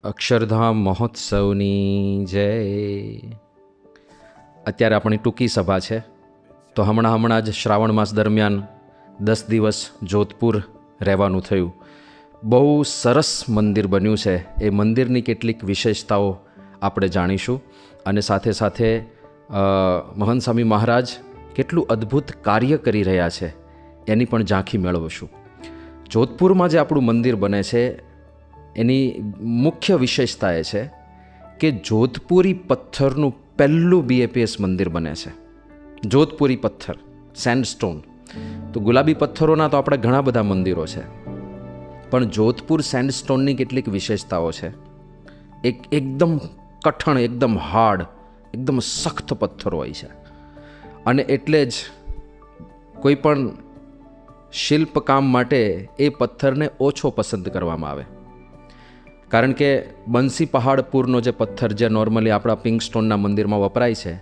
અક્ષરધામ મહોત્સવની જય. અત્યારે આપણી ટૂંકી સભા છે, તો હમણાં જ શ્રાવણ માસ દરમિયાન 10 દિવસ જોધપુર રહેવાનું થયું. બહુ સરસ મંદિર બન્યું છે. એ મંદિરની કેટલીક વિશેષતાઓ આપણે જાણીશું અને સાથે સાથે મહંત સ્વામી મહારાજ કેટલું અદ્ભુત કાર્ય કરી રહ્યા છે એની પણ ઝાંખી મેળવશું. જોધપુરમાં જે આપણું મંદિર બને છે એની મુખ્ય વિશેષતા એ છે કે જોધપુરી પથ્થરનું પહેલું BAPS મંદિર બને છે. જોધપુરી પથ્થર, સેન્ડસ્ટોન. તો ગુલાબી પથ્થરોના તો આપણે ઘણા બધા મંદિરો છે, પણ જોધપુર સેન્ડસ્ટોનની કેટલીક વિશેષતાઓ છે. એકદમ કઠણ, એકદમ હાર્ડ, એકદમ સખ્ત પથ્થરો હોય છે અને એટલે જ કોઈ પણ શિલ્પકામ માટે એ પથ્થરને ઓછો પસંદ કરવામાં આવે. કારણ કે બંસી પહાડપુરનો જે પથ્થર જે નોર્મલી આપણા પિંક સ્ટોનના મંદિરમાં વપરાય છે,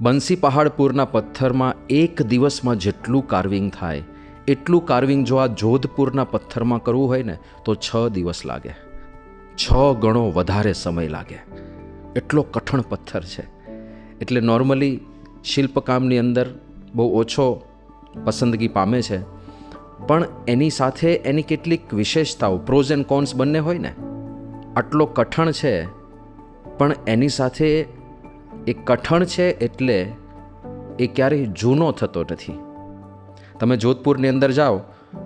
બંસી પહાડપુરના પથ્થરમાં એક દિવસમાં જેટલું કાર્વિંગ થાય એટલું કાર્વિંગ જો આ જોધપુરના પથ્થરમાં કરવું હોય ને તો 6 દિવસ લાગે. 6 ગણો વધારે સમય લાગે. એટલો કઠણ પથ્થર છે. એટલે નોર્મલી શિલ્પકામની અંદર બહુ ઓછો પસંદગી પામે છે, પણ એની સાથે એની કેટલીક વિશેષતાઓ, પ્રોઝ એન્ડ કોન્સ બંને હોય ને. આટલો કઠણ છે પણ એની સાથે એ કઠણ છે એટલે એ ક્યારેય જૂનો થતો નથી. તમે જોધપુરની અંદર જાઓ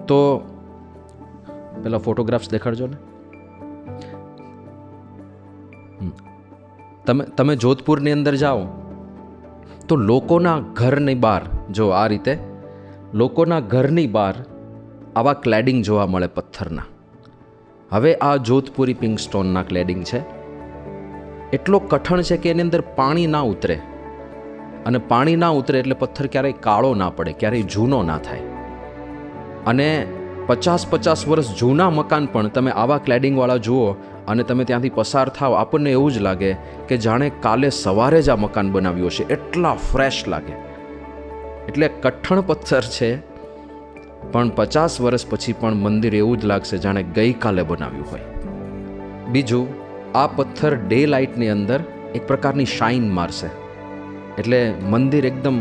તો પેલા ફોટોગ્રાફ્સ દેખાડજો ને. તમે જોધપુરની અંદર જાઓ તો લોકોના ઘરની બહાર, જો આ રીતે લોકોના ઘરની બહાર આવા ક્લેડિંગ જોવા મળે પથ્થરના. હવે આ જોધપુરી પિંક સ્ટોનના ક્લેડિંગ છે. એટલો કઠણ છે કે એની અંદર પાણી ના ઉતરે, અને પાણી ના ઉતરે એટલે પથ્થર ક્યારેય કાળો ના પડે, ક્યારેય જૂનો ના થાય. અને 50 વર્ષ જૂના મકાન પણ તમે આવા ક્લેડિંગવાળા જુઓ અને તમે ત્યાંથી પસાર થાવ, આપણને એવું જ લાગે કે જાણે કાલે સવારે જ આ મકાન બનાવ્યું હશે. એટલા ફ્રેશ લાગે. એટલે કઠણ પથ્થર છે, પણ 50 વર્ષ પછી પણ મંદિર એવું જ લાગશે જાણે ગઈકાલે બનાવ્યું હોય. બીજું, આ પથ્થર ડે લાઇટની અંદર એક પ્રકારની શાઇન મારશે, એટલે મંદિર એકદમ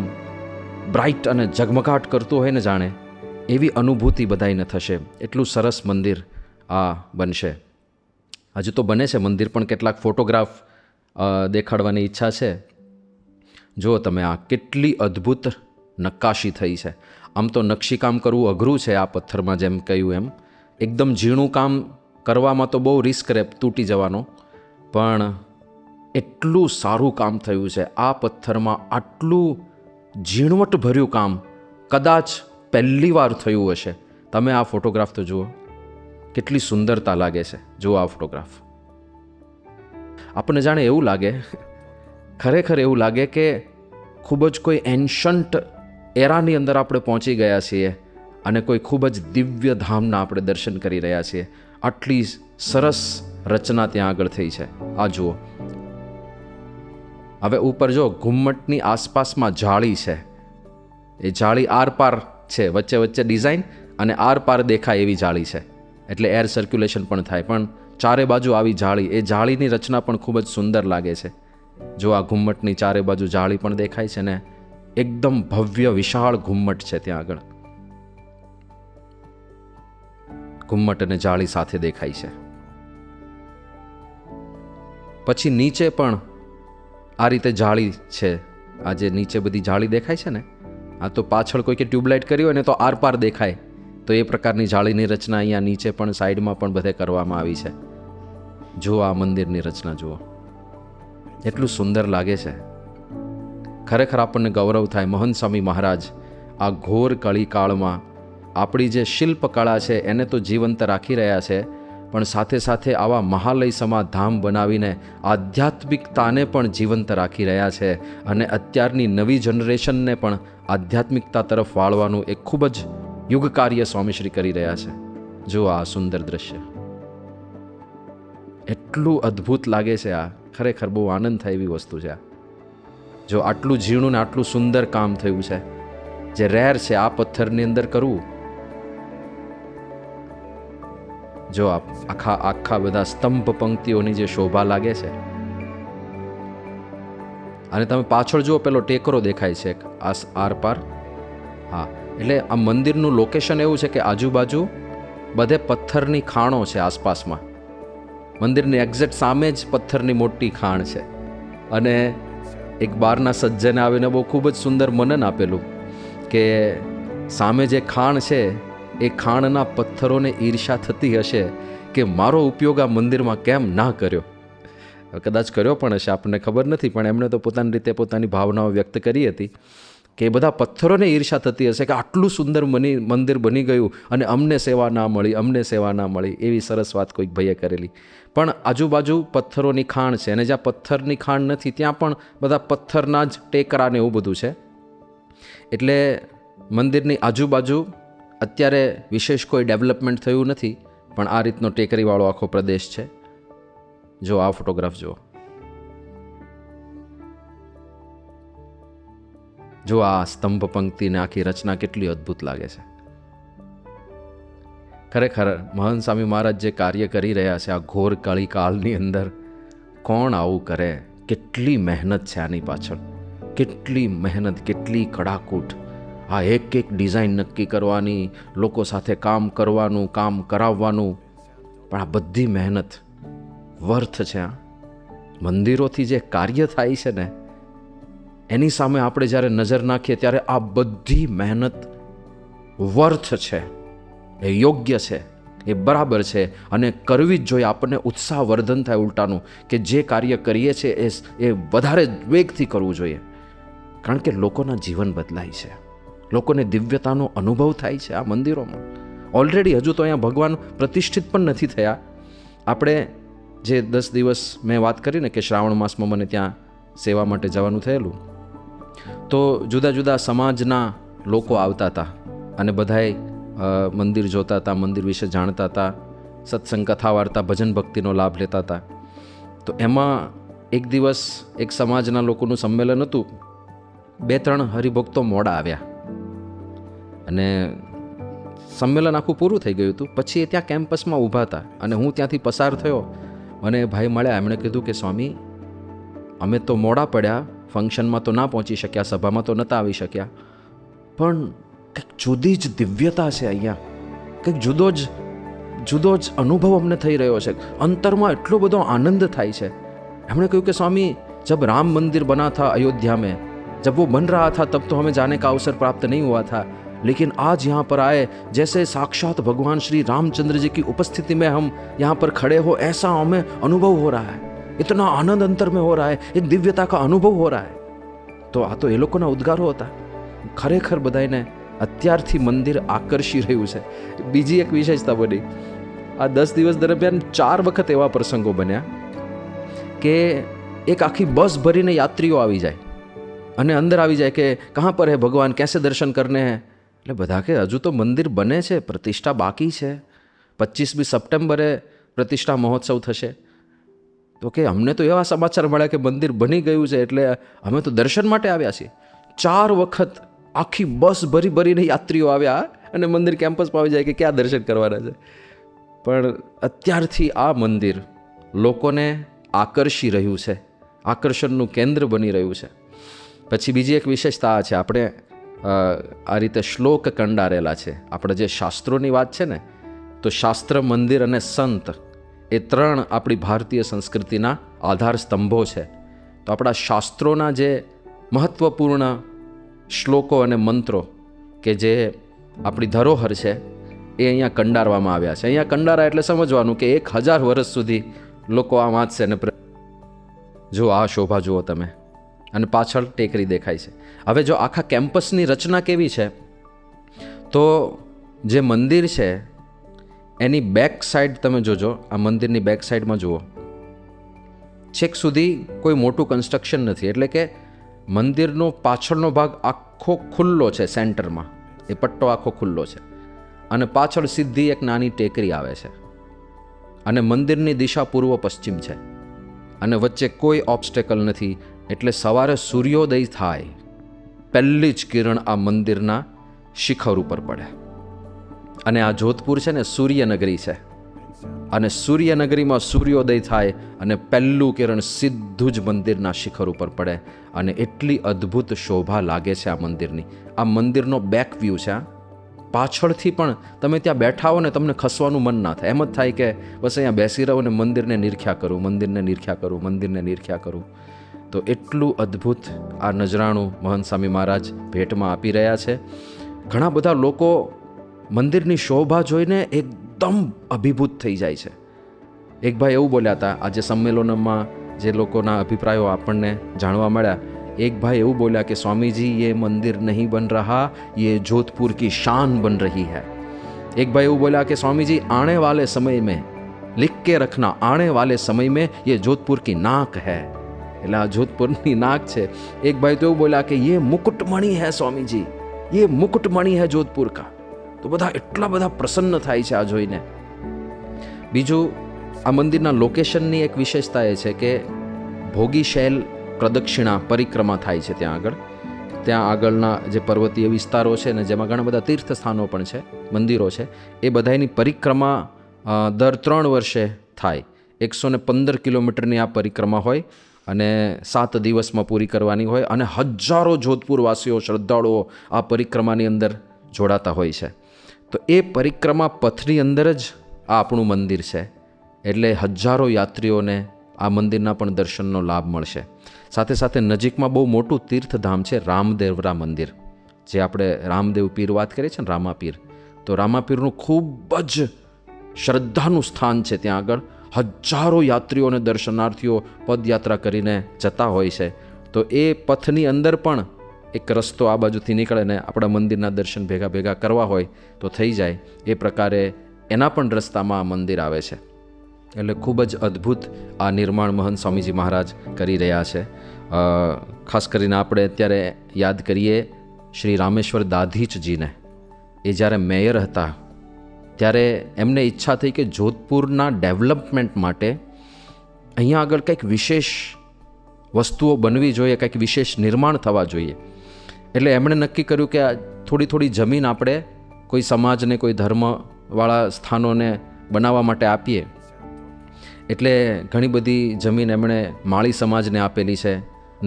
બ્રાઇટ અને ઝગમગાટ કરતું હોય ને જાણે, એવી અનુભૂતિ બધાઈને થશે. એટલું સરસ મંદિર આ બનશે. હજુ તો બને છે મંદિર, પણ કેટલાક ફોટોગ્રાફ દેખાડવાની ઈચ્છા છે. જો તમે આ કેટલી અદ્ભુત નક્કાશી થઈ છે. આમ તો નકશીકામ કરવું અઘરું છે આ પથ્થરમાં, જેમ કહ્યું એમ. એકદમ ઝીણું કામ કરવામાં તો બહુ રિસ્ક રહે તૂટી જવાનો, પણ એટલું સારું કામ થયું છે. આ પથ્થરમાં આટલું ઝીણવટભર્યું કામ કદાચ પહેલી વાર થયું હશે. તમે આ ફોટોગ્રાફ તો જુઓ, કેટલી સુંદરતા લાગે છે. જુઓ આ ફોટોગ્રાફ. આપણને જાણે એવું લાગે, ખરેખર એવું લાગે કે ખૂબ જ કોઈ એન્શન્ટ એરાની અંદર આપણે પહોંચી ગયા છીએ અને કોઈ ખૂબ જ દિવ્ય ધામના આપણે દર્શન કરી રહ્યા છીએ. આટલી સરસ રચના ત્યાં આગળ થઈ છે. આ જુઓ. હવે ઉપર જો ઘુમ્મટની આસપાસમાં જાળી છે. એ જાળી આર પાર છે, વચ્ચે વચ્ચે ડિઝાઇન અને આર પાર દેખાય એવી જાળી છે, એટલે એર સર્ક્યુલેશન પણ થાય. પણ ચારે બાજુ આવી જાળી, એ જાળીની રચના પણ ખૂબ જ સુંદર લાગે છે. જો આ ઘુમ્મટની ચારે બાજુ જાળી પણ દેખાય છે ને, એકદમ ભવ્ય વિશાળ ઘુમ્મટ છે ત્યાં આગળ. ઘુમ્મટ અને જાળી સાથે દેખાય છે. પછી નીચે પણ આ રીતે જાળી છે. આ જે નીચે બધી જાળી દેખાય છે ને, આ તો પાછળ કોઈ કે ટ્યુબલાઇટ કરી હોય ને તો આર પાર દેખાય, તો એ પ્રકારની જાળીની રચના અહીંયા નીચે પણ સાઈડમાં પણ બધે કરવામાં આવી છે. જુઓ આ મંદિરની રચના જુઓ, એટલું સુંદર લાગે છે. ખરેખર આપણને ગૌરવ થાય. મહંત સ્વામી મહારાજ આ ઘોર કળીકાળમાં આપણી જે શિલ્પકળા છે એને તો જીવંત રાખી રહ્યા છે, પણ સાથે સાથે આવા મહાલય સમા ધામ બનાવીને આધ્યાત્મિકતાને પણ જીવંત રાખી રહ્યા છે. અને અત્યારની નવી જનરેશનને પણ આધ્યાત્મિકતા તરફ વાળવાનું એક ખૂબ જ યુગ કાર્ય સ્વામીશ્રી કરી રહ્યા છે. જુઓ આ સુંદર દ્રશ્ય, એટલું અદ્ભુત લાગે છે. આ ખરેખર બહુ આનંદ થાય એવી વસ્તુ છે. જો આટલું ઝીણું ને આટલું સુંદર કામ થયું છે, જે રેર છે આ પથ્થરની અંદર કરવું. જો આખા બધા સ્તંભ પંક્તિઓની જે શોભા લાગે છે, અને તમે પાછળ જુઓ પેલો ટેકરો દેખાય છે આર પાર. હા, એટલે આ મંદિરનું લોકેશન એવું છે કે આજુબાજુ બધે પથ્થરની ખાણો છે આસપાસમાં. મંદિરની એક્ઝેક્ટ સામે જ પથ્થરની મોટી ખાણ છે. અને એક બહારના સજ્જને આવીને બહુ ખૂબ જ સુંદર મનન આપેલું કે સામે જે ખાણ છે એ ખાણના પથ્થરોને ઈર્ષા થતી હશે કે મારો ઉપયોગ આ મંદિરમાં કેમ ના કર્યો. કદાચ કર્યો પણ હશે, આપણને ખબર નથી, પણ એમણે તો પોતાની રીતે પોતાની ભાવનાઓ વ્યક્ત કરી હતી કે એ બધા પથ્થરોને ઈર્ષા થતી હશે કે આટલું સુંદર મંદિર બની ગયું અને અમને સેવા ના મળી. એવી સરસ વાત કોઈક ભાઈએ કરેલી. પણ આજુબાજુ પથ્થરોની ખાણ છે, અને જ્યાં પથ્થરની ખાણ નથી ત્યાં પણ બધા પથ્થરના જ ટેકરા ને એવું બધું છે. એટલે મંદિરની આજુબાજુ અત્યારે વિશેષ કોઈ ડેવલપમેન્ટ થયું નથી, પણ આ રીતનો ટેકરીવાળો આખો પ્રદેશ છે. જો આ ફોટોગ્રાફ જુઓ, જો આ સ્તંભ પંક્તિને આખી રચના કેટલી અદ્ભુત લાગે છે. ખરેખર મહંત સ્વામી મહારાજ જે કાર્ય કરી રહ્યા છે આ ઘોર કળી કાળની અંદર, કોણ આવું કરે? કેટલી મહેનત છે આની પાછળ, કેટલી મહેનત, કેટલી કડાકૂટ. આ એક ડિઝાઇન નક્કી કરવાની, લોકો સાથે કામ કરવાનું, કામ કરાવવાનું, પણ આ બધી મહેનત વર્થ છે. આ મંદિરોથી જે કાર્ય થાય છે ને એની સામે આપણે જ્યારે નજર નાખીએ ત્યારે આ બધી મહેનત વર્થ છે, એ યોગ્ય છે, એ બરાબર છે, અને કરવી જ જોઈએ. આપણને ઉત્સાહવર્ધન થાય ઉલટાનું કે જે કાર્ય કરીએ છીએ એ વધારે વેગથી કરવું જોઈએ, કારણ કે લોકોના જીવન બદલાય છે, લોકોને દિવ્યતાનો અનુભવ થાય છે આ મંદિરોમાં. ઓલરેડી હજુ તો અહીંયા ભગવાન પ્રતિષ્ઠિત પણ નથી થયા. આપણે જે 10 દિવસ મેં વાત કરીને કે શ્રાવણ માસમાં મને ત્યાં સેવા માટે જવાનું થયેલું, તો જુદા જુદા સમાજના લોકો આવતા હતા અને બધાએ મંદિર જોતા હતા, મંદિર વિશે જાણતા હતા, સત્સંગ, કથા, વાર્તા, ભજન ભક્તિનો લાભ લેતા હતા. તો એમાં એક દિવસ એક સમાજના લોકોનું સંમેલન હતું. 2-3 હરિભક્તો મોડા આવ્યા અને સંમેલન આખું પૂરું થઈ ગયું હતું. પછી એ ત્યાં કેમ્પસમાં ઊભા હતા અને હું ત્યાંથી પસાર થયો અને ભાઈ મળ્યા. એમણે કીધું કે સ્વામી, અમે તો મોડા પડ્યા, ફંક્શનમાં તો ના પહોંચી શક્યા, સભામાં તો નહોતા આવી શક્યા, પણ કંઈક જુદી જ દિવ્યતા છે અહીંયા, કંઈક જુદો જ અનુભવ અમને થઈ રહ્યો છે, અંતરમાં એટલો બધો આનંદ થાય છે. એમણે કહ્યું કે સ્વામી, जब राम मंदिर बना था अयोध्या में, जब वो बन रहा था तब तो हमें जाने का अवसर प्राप्त नहीं हुआ था, लेकिन आज यहाँ पर आए जैसे साक्षात भगवान श्री रामचंद्र जी की उपस्थिति में हम यहाँ पर खड़े हो, ऐसा हमें अनुभव हो रहा है, इतना आनंद अंतर में हो रहा है, एक दिव्यता का अनुभव हो रहा है. તો આ તો એ લોકોના ઉદ્ગારો હતા. ખરેખર બધાને અત્યારથી મંદિર આકર્ષી રહ્યું છે. બીજી એક વિશેષતા બની, આ 10 દિવસ દરમિયાન 4 વખત એવા પ્રસંગો બન્યા કે એક આખી બસ ભરીને યાત્રીઓ આવી જાય અને અંદર આવી જાય કે કહાં પર હે ભગવાન, कैसे दर्शन करने हैं. એટલે બધા કે હજુ તો મંદિર બને છે, પ્રતિષ્ઠા બાકી છે, 25મી સપ્ટેમ્બરે પ્રતિષ્ઠા મહોત્સવ થશે. તો કે અમને તો એવા સમાચાર મળ્યા કે મંદિર બની ગયું છે, એટલે અમે તો દર્શન માટે આવ્યા છીએ. 4 વખત આખી બસ ભરીને યાત્રીઓ આવ્યા અને મંદિર કેમ્પસમાં આવી જાય કે ક્યાં દર્શન કરવાના છે. પણ અત્યારથી આ મંદિર લોકોને આકર્ષી રહ્યું છે, આકર્ષણનું કેન્દ્ર બની રહ્યું છે. પછી બીજી એક વિશેષતા છે, આપણે આ રીતે શ્લોક કંડારેલા છે. આપણે જે શાસ્ત્રોની વાત છે ને, તો શાસ્ત્ર, મંદિર અને સંત એ 3 આપણી ભારતીય સંસ્કૃતિના આધાર સ્તંભો છે. તો આપણા શાસ્ત્રોના જે મહત્ત્વપૂર્ણ શ્લોકો અને મંત્રો કે જે આપણી ધરોહર છે એ અહીંયા કંડારવામાં આવ્યા છે. અહીંયા કંડારા એટલે સમજવાનું કે 1000 વર્ષ સુધી લોકો આ વાંચશે ને. જો આ શોભા જુઓ તમે, અને પાછળ ટેકરી દેખાય છે. હવે જો આખા કેમ્પસની રચના કેવી છે, તો જે મંદિર છે એની બેક સાઈડ તમે જોજો, આ મંદિરની બેક સાઈડમાં જુઓ, છેક સુધી કોઈ મોટું કન્સ્ટ્રક્શન નથી. એટલે કે મંદિરનો પાછળનો ભાગ આખો ખુલ્લો છે, સેન્ટરમાં એ પટ્ટો આખો ખુલ્લો છે, અને પાછળ સીધી એક નાની ટેકરી આવે છે, અને મંદિરની દિશા પૂર્વ પશ્ચિમ છે, અને વચ્ચે કોઈ ઓબ્સ્ટેકલ નથી. એટલે સવારે સૂર્યોદય થાય પહેલી જ કિરણ આ મંદિરના શિખર ઉપર પડે. અને આ જોધપુર છે ને, સૂર્યનગરી છે. અને સૂર્યનગરીમાં સૂર્યોદય થાય અને પહેલું કિરણ સીધું જ મંદિરના શિખર ઉપર પડે અને એટલી અદ્ભુત શોભા લાગે છે આ મંદિરની. આ મંદિરનો બેક વ્યૂ છે. પાછળથી પણ તમે ત્યાં બેઠા હો ને તમને ખસવાનું મન ના થાય, એમ જ થાય કે બસ અહીંયા બેસી રહો ને મંદિરને નિરખ્યા કરું, મંદિરને નિરખ્યા કરું, મંદિરને નિરખ્યા કરું. તો એટલું અદ્ભુત આ નજરાણું મહંત સ્વામી મહારાજ ભેટમાં આપી રહ્યા છે. ઘણા બધા લોકો મંદિરની શોભા જોઈને એકદમ અભિભૂત થઈ જાય છે. એક ભાઈ એવું બોલ્યા હતા, આજે સંમેલનમાં જે લોકોના અભિપ્રાયો આપણને જાણવા મળ્યા, એક ભાઈ એવું બોલ્યા કે स्वामी ये मंदिर नहीं बन रहा, ये जोधपुर की शान बन रही है. एक भाई એવું બોલ્યા કે स्वामी आने वाले समय में लिख के रखना, आने वाले समय में ये जोधपुर की नाक है. એટલે આ જોધપુરની નાક છે. એક ભાઈ તો એવું બોલ્યા કે ये मुकुटमणि है स्वामी, ये मुकुटमणि है जोधपुर का. તો બધા એટલા બધા પ્રસન્ન થાય છે આ જોઈને. બીજું, આ મંદિરના લોકેશનની એક વિશેષતા એ છે કે ભોગી શૈલ પ્રદક્ષિણા પરિક્રમા થાય છે ત્યાં આગળ. ત્યાં આગળના જે પર્વતીય વિસ્તારો છે ને જેમાં ઘણા બધા તીર્થ સ્થાનો પણ છે, મંદિરો છે, એ બધાની પરિક્રમા દર 3 વર્ષે થાય. 115 કિલોમીટરની આ પરિક્રમા હોય અને 7 દિવસમાં પૂરી કરવાની હોય અને હજારો જોધપુરવાસીઓ શ્રદ્ધાળુઓ આ પરિક્રમાની અંદર જોડાતા હોય છે. તો એ પરિક્રમા પથની અંદર જ આ આપણું મંદિર છે, એટલે હજારો યાત્રીઓને આ મંદિરના પણ દર્શનનો લાભ મળશે. સાથે સાથે નજીકમાં બહુ મોટું તીર્થધામ છે રામદેવરા મંદિર, જે આપણે રામદેવ પીર વાત કરીએ છીએ ને, રામાપીર. તો રામાપીરનું ખૂબ જ શ્રદ્ધાનું સ્થાન છે. ત્યાં આગળ હજારો યાત્રીઓ અને દર્શનાર્થીઓ પદયાત્રા કરીને જતા હોય છે. તો એ પથની અંદર પણ એક રસ્તો આ બાજુથી નીકળે ને આપણા મંદિરના દર્શન ભેગા ભેગા કરવા હોય તો થઈ જાય. એ પ્રકારે એના પણ રસ્તામાં આ મંદિર આવે છે. એટલે ખૂબ જ અદ્ભુત આ નિર્માણ મહંત સ્વામીજી મહારાજ કરી રહ્યા છે. ખાસ કરીને આપણે અત્યારે યાદ કરીએ શ્રી રામેશ્વર દાધીચજીને. એ જ્યારે મેયર હતા ત્યારે એમને ઈચ્છા થઈ કે જોધપુરના ડેવલપમેન્ટ માટે અહીંયા આગળ કંઈક વિશેષ વસ્તુઓ બનવી જોઈએ, કંઈક વિશેષ નિર્માણ થવા જોઈએ. એટલે એમણે નક્કી કર્યું કે થોડી થોડી જમીન આપણે કોઈ સમાજને, કોઈ ધર્મવાળા સ્થાનોને બનાવવા માટે આપીએ. એટલે ઘણી બધી જમીન એમણે માળી સમાજને આપેલી છે.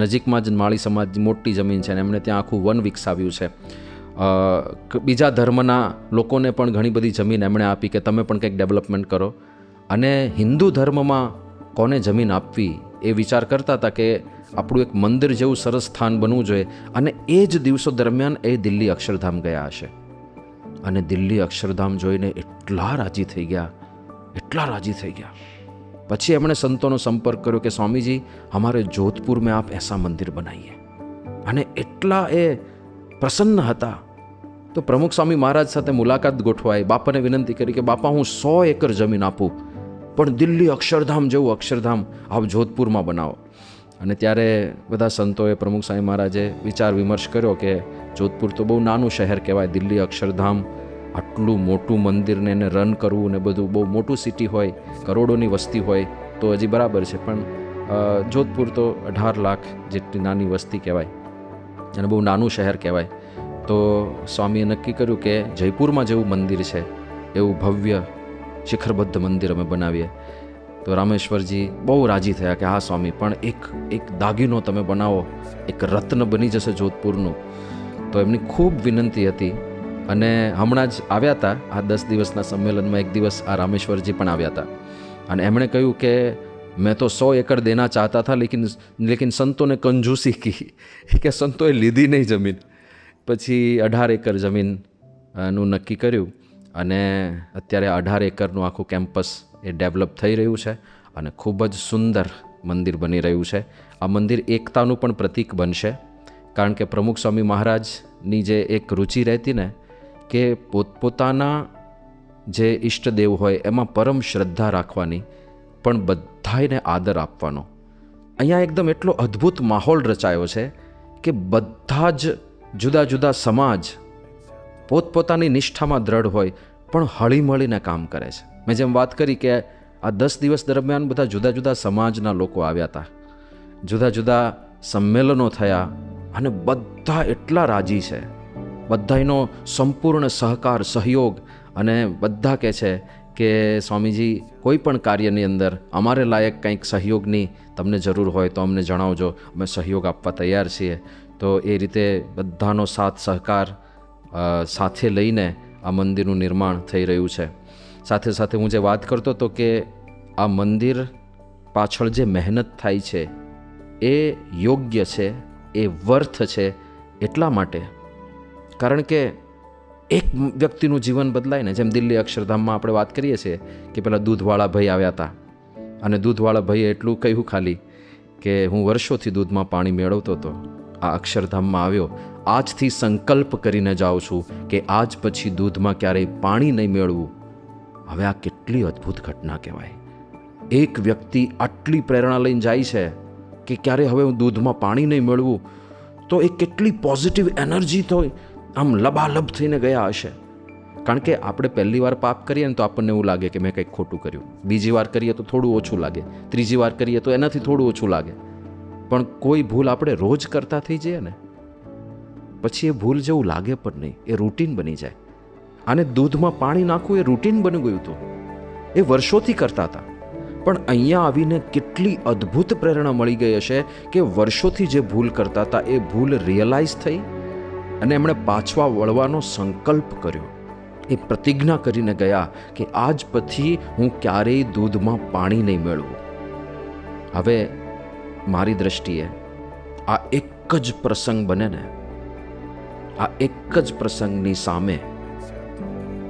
નજીકમાં જ માળી સમાજ મોટી જમીન છે અને એમણે ત્યાં આખું વન વિકસાવ્યું છે. બીજા ધર્મના લોકોને પણ ઘણી બધી જમીન એમણે આપી કે તમે પણ કંઈક ડેવલપમેન્ટ કરો. અને હિન્દુ ધર્મમાં કોને જમીન આપવી એ વિચાર કરતા હતા કે આપણું એક મંદિર જેવું સરસ સ્થાન બનવું જોઈએ. અને એ જ દિવસો દરમિયાન એ દિલ્હી અક્ષરધામ ગયા હશે અને દિલ્હી અક્ષરધામ જોઈને એટલા રાજી થઈ ગયા, એટલા રાજી થઈ ગયા. પછી એમણે સંતોનો સંપર્ક કર્યો કે स्वामी हमारे जोधपुर में आप ऐसा मंदिर बनाइए. અને એટલા એ પ્રસન્ન હતા. તો પ્રમુખ સ્વામી મહારાજ સાથે મુલાકાત ગોઠવાઈ. બાપાને વિનંતી કરી કે બાપા હું 100 એકર જમીન આપું, પણ દિલ્હી અક્ષરધામ જેવું અક્ષરધામ આપ જોધપુરમાં બનાવો. અને ત્યારે બધા સંતોએ પ્રમુખ સ્વામી મહારાજે વિચાર વિમર્શ કર્યો કે જોધપુર તો બહુ નાનું શહેર કહેવાય, દિલ્હી અક્ષરધામ આટલું મોટું મંદિરને એને રન કરવું ને બધું બહુ મોટું સિટી હોય, કરોડોની વસ્તી હોય તો હજી બરાબર છે, પણ જોધપુર તો 18 લાખ જેટલી નાની વસ્તી કહેવાય અને બહુ નાનું શહેર કહેવાય. તો સ્વામીએ નક્કી કર્યું કે જયપુરમાં જેવું મંદિર છે એવું ભવ્ય શિખરબદ્ધ મંદિર અમે બનાવીએ. તો રામેશ્વરજી બહુ રાજી થયા કે હા સ્વામી, પણ એક દાગીનો તમે બનાવો, એક રત્ન બની જશે જોધપુરનું. તો એમની ખૂબ વિનંતી હતી અને હમણાં જ આવ્યા હતા આ 10 દિવસના સંમેલનમાં. એક દિવસ આ રામેશ્વરજી પણ આવ્યા હતા અને એમણે કહ્યું કે मैं तो 100 एकड़ देना चाहता था लेकिन संतों ने कंजूसी की કે સંતોએ લીધી નહીં જમીન. પછી 18 એકર જમીનનું નક્કી કર્યું અને અત્યારે 18 એકરનું આખું કેમ્પસ એ ડેવલપ થઈ રહ્યું છે અને ખૂબ જ સુંદર મંદિર બની રહ્યું છે. આ મંદિર એકતાનું પણ પ્રતીક બનશે, કારણ કે પ્રમુખ સ્વામી મહારાજની જે એક રુચિ રહેતી ને કે પોતપોતાના જે ઈષ્ટદેવ હોય એમાં પરમ શ્રદ્ધા રાખવાની, પણ બધાને આદર આપવાનો. અહીંયા એકદમ એટલો અદ્ભુત માહોલ રચાયો છે કે બધા જ જુદા જુદા સમાજ પોતપોતાની નિષ્ઠામાં દ્રઢ હોય પણ હળીમળીને કામ કરે છે. મેં જેમ વાત કરી કે આ 10 દિવસ દરમિયાન બધા જુદા જુદા સમાજના લોકો આવ્યા હતા, જુદા જુદા સંમેલનો થયા અને બધા એટલા રાજી છે, બધાનો સંપૂર્ણ સહકાર સહયોગ. અને બધા કહે છે કે સ્વામીજી કોઈ પણ કાર્યની અંદર અમારે લાયક કંઈક સહયોગની તમને જરૂર હોય તો અમને જણાવજો, અમે સહયોગ આપવા તૈયાર છીએ. તો એ રીતે બધાનો સાથ સહકાર સાથે લઈને આ મંદિરનું નિર્માણ થઈ રહ્યું છે. સાથે સાથે હું જે વાત કરતો હતો કે આ મંદિર પાછળ જે મહેનત થાય છે એ યોગ્ય છે, એ વર્થ છે. એટલા માટે કારણ કે એક વ્યક્તિનું જીવન બદલાય ને, જેમ દિલ્હી અક્ષરધામમાં આપણે વાત કરીએ છીએ કે પેલા દૂધવાળા ભાઈ આવ્યા હતા અને દૂધવાળા ભાઈએ એટલું કહ્યું ખાલી કે હું વર્ષોથી દૂધમાં પાણી મેળવતો હતો, આ અક્ષરધામમાં આવ્યો, આજથી સંકલ્પ કરીને જાઉં છું કે આજ પછી દૂધમાં ક્યારેય પાણી નહીં મેળવું. હવે આ કેટલી અદ્ભુત ઘટના કહેવાય. એક વ્યક્તિ આટલી પ્રેરણા લઈને જાય છે કે ક્યારે હવે હું દૂધમાં પાણી નહીં મેળવું, તો એ કેટલી પોઝિટિવ એનર્જી તો આમ લબાલબ થઈને ગયા હશે. કારણ કે આપણે પહેલી વાર પાપ કરીએ ને તો આપણને એવું લાગે કે મેં કંઈક ખોટું કર્યું, બીજી વાર કરીએ તો થોડું ઓછું લાગે, ત્રીજી વાર કરીએ તો એનાથી થોડું ઓછું લાગે. પણ કોઈ ભૂલ આપણે રોજ કરતા થઈ જઈએ ને પછી એ ભૂલ જેવું લાગે પણ નહીં, એ રૂટીન બની જાય. આને દૂધમાં પાણી નાખવું એ રૂટીન બની ગયું હતું, એ વર્ષોથી કરતા હતા. પણ અહીંયા આવીને કેટલી અદ્ભુત પ્રેરણા મળી ગઈ હશે કે વર્ષોથી જે ભૂલ કરતા હતા એ ભૂલ રિયલાઇઝ થઈ અને એમણે પાછવા વળવાનો સંકલ્પ કર્યો. એ પ્રતિજ્ઞા કરીને ગયા કે આજ પછી હું ક્યારેય દૂધમાં પાણી નહીં મેળવું. હવે મારી દ્રષ્ટિએ આ એક જ પ્રસંગ બને ને, આ એક જ પ્રસંગની સામે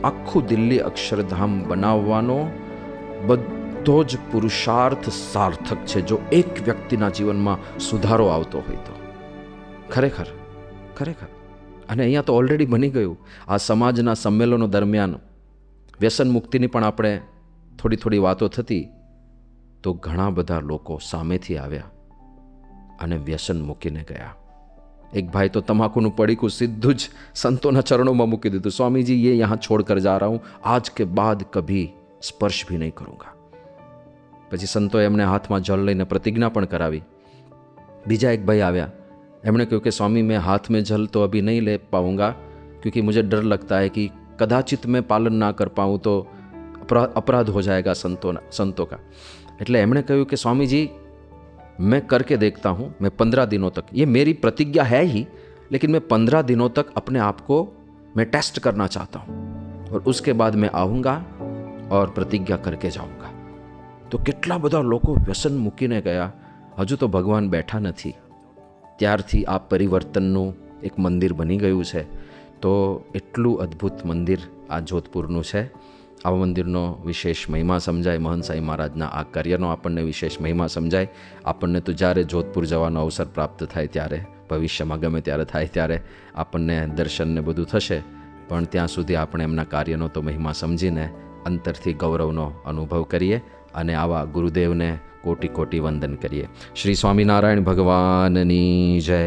આખું દિલ્હી અક્ષરધામ બનાવવાનો બધો જ પુરુષાર્થ સાર્થક છે. જો એક વ્યક્તિના જીવનમાં સુધારો આવતો હોય તો ખરેખર ખરેખર. અને અહીંયા તો ઓલરેડી બની ગયું. આ સમાજના સંમેલનો દરમિયાન વ્યસન મુક્તિની પણ આપણે થોડી વાતો થતી તો ઘણા બધા લોકો સામેથી આવ્યા અને વ્યસન મૂકીને ગયા. એક ભાઈ તો તમાકુનું પડીકું સીધું જ સંતોના ચરણોમાં મૂકી દીધું, સ્વામીજી ये यहाँ छोड़ कर जा रहा हूँ, आज के बाद कभी સ્પર્શ भी નહીં કरूँगा. પછી સંતોએ એમને હાથમાં જળ લઈને પ્રતિજ્ઞા પણ કરાવી. બીજા એક ભાઈ આવ્યા, એમણે કહ્યું કે સ્વામી मैं हाथ में जल तो अभी नहीं ले पाऊँगा क्योंकि मुझे डर लगता है कि कदाचित मैं पालन ना कर पाऊँ तो अपराध हो जाएगा संतों का. એટલે એમણે કહ્યું કે સ્વામીજી मैं करके देखता हूँ, मैं 15 दिनों तक, ये मेरी प्रतिज्ञा है ही, लेकिन मैं 15 दिनों तक अपने आप को मैं टेस्ट करना चाहता हूँ और उसके बाद मैं आऊँगा और प्रतिज्ञा करके जाऊँगा. તો કેટલા બધા લોકો વ્યસન મૂકીને ગયા, હજુ તો ભગવાન બેઠા નથી. ત્યારથી આ પરિવર્તનનું એક મંદિર બની ગયું છે. તો એટલું અદ્ભુત મંદિર આ જોધપુરનું છે. આવા મંદિરનો વિશેષ મહિમા સમજાય, મહંત સાંઈ મહારાજના આ કાર્યનો આપણને વિશેષ મહિમા સમજાય. આપણને તો જ્યારે જોધપુર જવાનો અવસર પ્રાપ્ત થાય ત્યારે, ભવિષ્યમાં ગમે ત્યારે થાય ત્યારે આપણને દર્શનને બધું થશે. પણ ત્યાં સુધી આપણે એમના કાર્યનો તો મહિમા સમજીને અંતરથી ગૌરવનો અનુભવ કરીએ અને આવા ગુરુદેવને કોટી કોટી વંદન કરીએ. શ્રી સ્વામિનારાયણ ભગવાનની જય.